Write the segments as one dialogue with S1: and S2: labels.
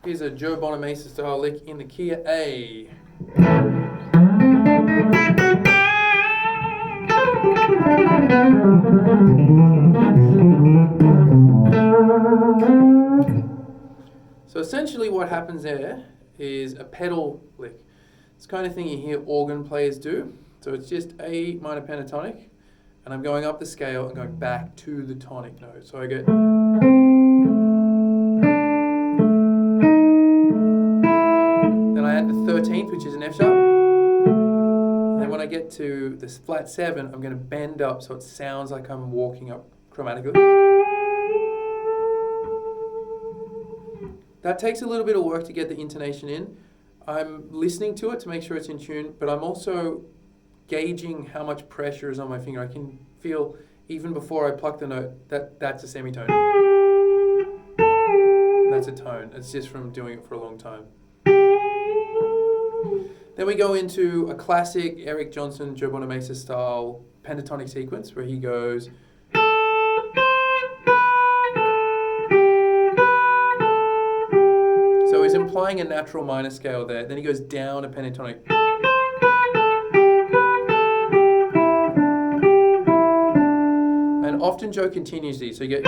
S1: Here's a Joe Bonamassa style lick in the key of A. So essentially what happens there is a pedal lick. It's the kind of thing you hear organ players do. So it's just A minor pentatonic, and I'm going up the scale and going back to the tonic note. So I get... Then I add the 13th, which is an F sharp. And then when I get to this flat 7, I'm going to bend up so it sounds like I'm walking up chromatically. That takes a little bit of work to get the intonation in. I'm listening to it to make sure it's in tune, but I'm also gauging how much pressure is on my finger. I can feel, even before I pluck the note, that that's a semitone. That's a tone. It's just from doing it for a long time. Then we go into a classic Eric Johnson, Joe Bonamassa style pentatonic sequence where he goes... So he's implying a natural minor scale there. Then he goes down a pentatonic. And often Joe continues these. So you get...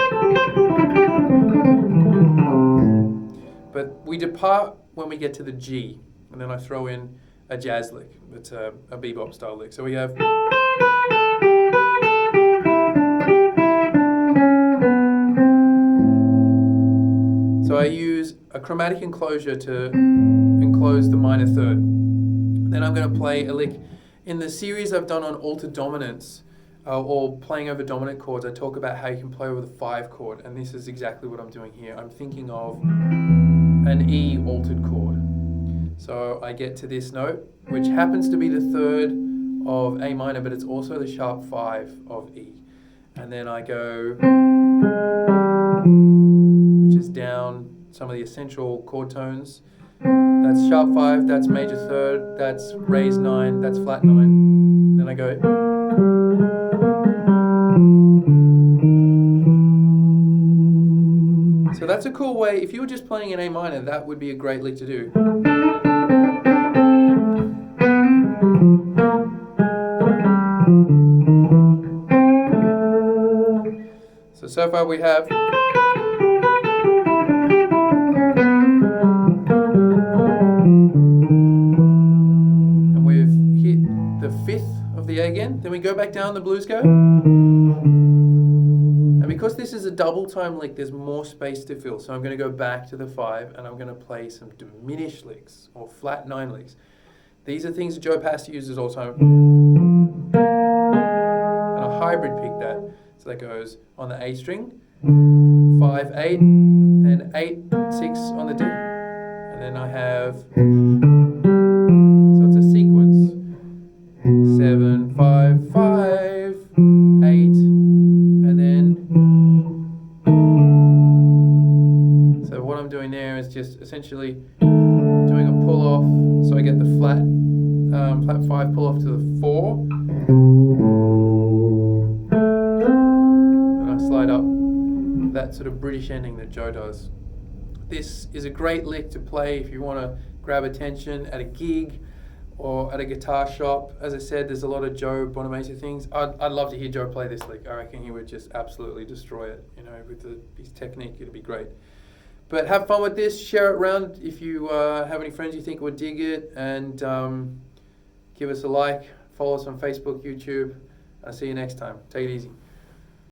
S1: But we depart when we get to the G. And then I throw in a jazz lick. It's a bebop style lick. So we have... So I use a chromatic enclosure to enclose the minor third. Then I'm going to play a lick. In the series I've done on altered dominance, or playing over dominant chords, I talk about how you can play over the 5 chord, and this is exactly what I'm doing here. I'm thinking of an E altered chord. So I get to this note, which happens to be the 3rd of A minor, but it's also the sharp 5 of E. And then I go... which is down some of the essential chord tones. That's sharp 5, that's major 3rd, that's raised 9, that's flat 9. Then I go... So that's a cool way. If you were just playing in A minor, that would be a great lick to do. So far we have... And we've hit the 5th of the A again. Then we go back down the blues scale. And because this is a double time lick, there's more space to fill. So I'm going to go back to the 5 and I'm going to play some diminished licks or flat 9 licks. These are things that Joe Pastor uses all the time. And a hybrid pick that. So that goes on the A string, 5, 8, then 8, 6 on the D. And then I have, so it's a sequence, 7, 5, 5, 8, and then, so what I'm doing there is just essentially doing a pull off, so I get the flat 5 pull off to the 4. Slide up that sort of British ending that Joe does. This is a great lick to play if you want to grab attention at a gig or at a guitar shop. As I said, there's a lot of Joe Bonamassa things. I'd love to hear Joe play this lick. I reckon he would just absolutely destroy it. You know, with his technique, it'd be great. But have fun with this. Share it around if you have any friends you think would dig it, and give us a like. Follow us on Facebook, YouTube. I'll see you next time. Take it easy.